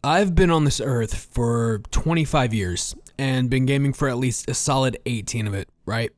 I've been on this earth for 25 years and been gaming for at least a solid 18 of it, right?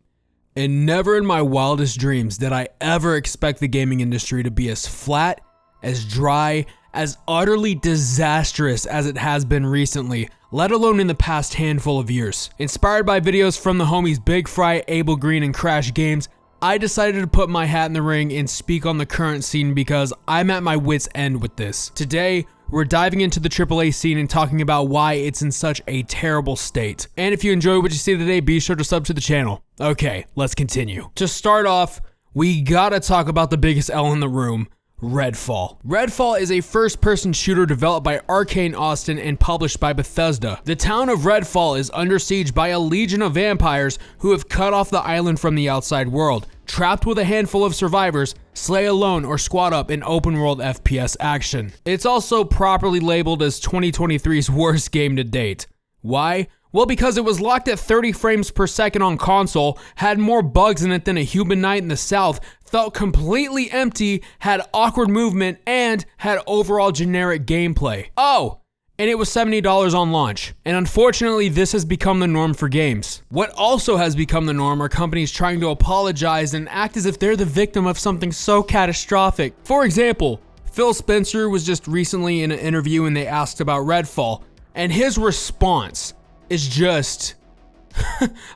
And never in my wildest dreams did I ever expect the gaming industry to be as flat, as dry, as utterly disastrous as it has been recently, let alone in the past handful of years. Inspired by videos from the homies Big Fry, Abel Green, and Crash Games, I decided to put my hat in the ring and speak on the current scene because I'm at my wit's end with this. Today, we're diving into the AAA scene and talking about why it's in such a terrible state. And if you enjoy what you see today, be sure to sub to the channel. Okay, let's continue. To start off, we gotta talk about the biggest L in the room, Redfall. Redfall is a first-person shooter developed by Arkane Austin and published by Bethesda. The town of Redfall is under siege by a legion of vampires who have cut off the island from the outside world. Trapped with a handful of survivors, slay alone or squad up in open-world FPS action. It's also properly labeled as 2023's worst game to date. Why? Well, because it was locked at 30 frames per second on console, had more bugs in it than a human night in the south, felt completely empty, had awkward movement, and had overall generic gameplay. Oh! And it was $70 on launch. And unfortunately, this has become the norm for games. What also has become the norm are companies trying to apologize and act as if they're the victim of something so catastrophic. For example, Phil Spencer was just recently in an interview and they asked about Redfall, and his response is just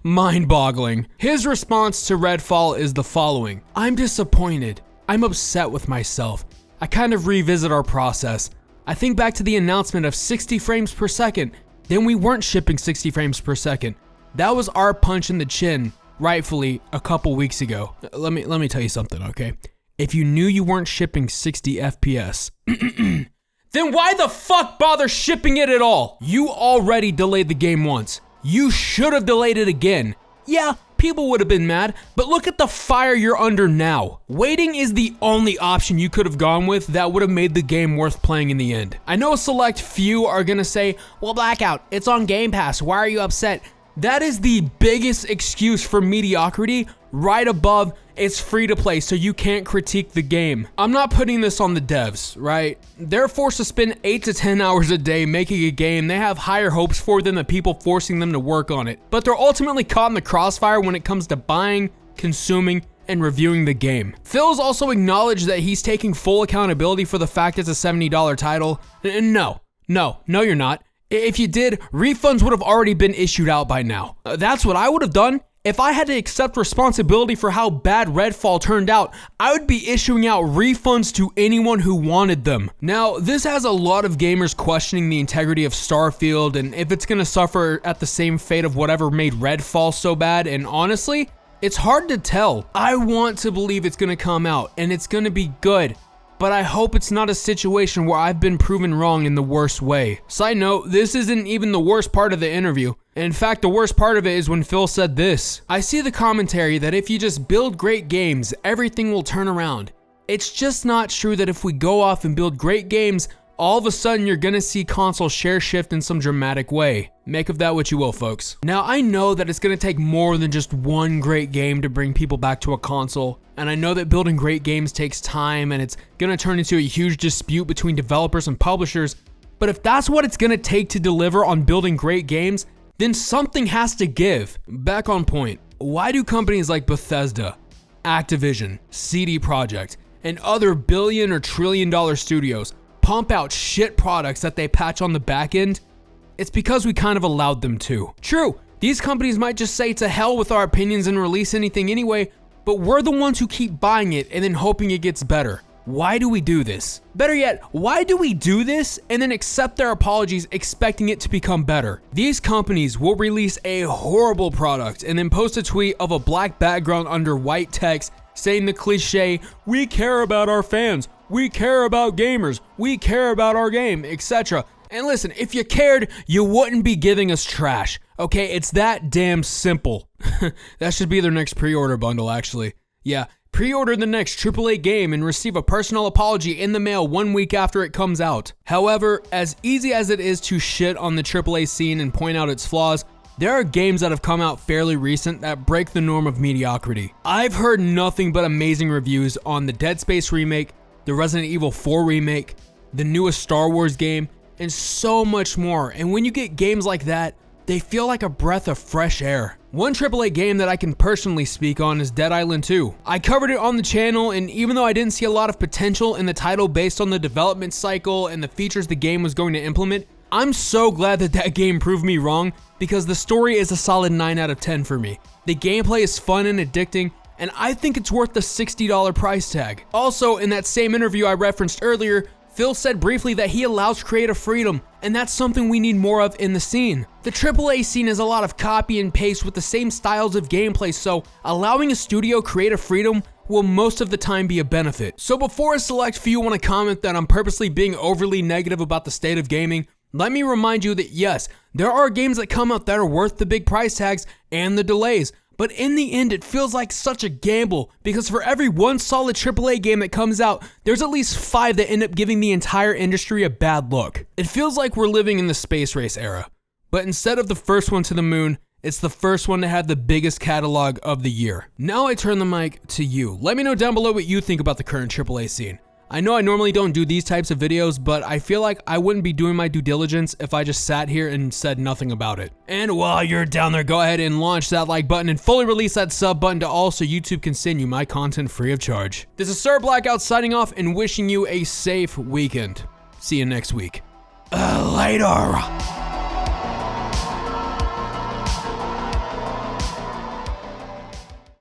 mind-boggling. His response to Redfall is the following: I'm disappointed. I'm upset with myself. I kind of revisit our process. I think back to the announcement of 60 frames per second. Then we weren't shipping 60 frames per second. That was our punch in the chin, rightfully, a couple weeks ago. Let me tell you something, okay? If you knew you weren't shipping 60 FPS, then why the fuck bother shipping it at all? You already delayed the game once. You should have delayed it again. Yeah, people would have been mad, but look at the fire you're under now. Waiting is the only option you could have gone with that would have made the game worth playing in the end. I know a select few are gonna say, well, Blackout, it's on Game Pass, why are you upset? That is the biggest excuse for mediocrity, right above it's free to play, so you can't critique the game. I'm not putting this on the devs, right? They're forced to spend 8 to 10 hours a day making a game they have higher hopes for than the people forcing them to work on it. But they're ultimately caught in the crossfire when it comes to buying, consuming, and reviewing the game. Phil's also acknowledged that he's taking full accountability for the fact it's a $70 title. No, you're not. If you did, refunds would have already been issued out by now. That's what I would have done. If I had to accept responsibility for how bad Redfall turned out, I would be issuing out refunds to anyone who wanted them. Now, this has a lot of gamers questioning the integrity of STARFIELD and if it's gonna suffer at the same fate of whatever made Redfall so bad, and honestly, it's hard to tell. I want to believe it's gonna come out and it's gonna be good, but I hope it's not a situation where I've been proven wrong in the worst way. Side note, this isn't even the worst part of the interview. In fact, the worst part of it is when Phil said this: I see the commentary that if you just build great games, everything will turn around. It's just not true that if we go off and build great games, all of a sudden you're gonna see console share shift in some dramatic way. Make of that what you will, folks. Now, I know that it's gonna take more than just one great game to bring people back to a console, and I know that building great games takes time and it's gonna turn into a huge dispute between developers and publishers, but if that's what it's gonna take to deliver on building great games, then something has to give. Back on point, why do companies like Bethesda, Activision, CD Projekt, and other billion or trillion dollar studios pump out shit products that they patch on the back end? It's because we kind of allowed them to. True, these companies might just say to hell with our opinions and release anything anyway, but we're the ones who keep buying it and then hoping it gets better. Why do we do this? Better yet, why do we do this and then accept their apologies expecting it to become better? These companies will release a horrible product and then post a tweet of a black background under white text saying the cliche, we care about our fans, we care about gamers, we care about our game, etc. And listen, if you cared, you wouldn't be giving us trash. Okay, it's that damn simple. That should be their next pre-order bundle, actually. Yeah, pre-order the next AAA game and receive a personal apology in the mail 1 week after it comes out. However, as easy as it is to shit on the AAA scene and point out its flaws, there are games that have come out fairly recent that break the norm of mediocrity. I've heard nothing but amazing reviews on the Dead Space remake, the Resident Evil 4 remake, the newest Star Wars game, and so much more. And when you get games like that, they feel like a breath of fresh air. One AAA game that I can personally speak on is Dead Island 2. I covered it on the channel, and even though I didn't see a lot of potential in the title based on the development cycle and the features the game was going to implement, I'm so glad that that game proved me wrong, because the story is a solid 9 out of 10 for me. The gameplay is fun and addicting, and I think it's worth the $60 price tag. Also, in that same interview I referenced earlier, Phil said briefly that he allows creative freedom, and that's something we need more of in the scene. The AAA scene is a lot of copy and paste with the same styles of gameplay, so allowing a studio creative freedom will most of the time be a benefit. So before a select few want to comment that I'm purposely being overly negative about the state of gaming, let me remind you that yes, there are games that come out that are worth the big price tags and the delays, but in the end, it feels like such a gamble, because for every one solid AAA game that comes out, there's at least 5 that end up giving the entire industry a bad look. It feels like we're living in the space race era, but instead of the first one to the moon, it's the first one to have the biggest catalog of the year. Now I turn the mic to you. Let me know down below what you think about the current AAA scene. I know I normally don't do these types of videos, but I feel like I wouldn't be doing my due diligence if I just sat here and said nothing about it. And while you're down there, go ahead and launch that like button and fully release that sub button to all so YouTube can send you my content free of charge. This is Sir Blackout signing off and wishing you a safe weekend. See you next week. Later.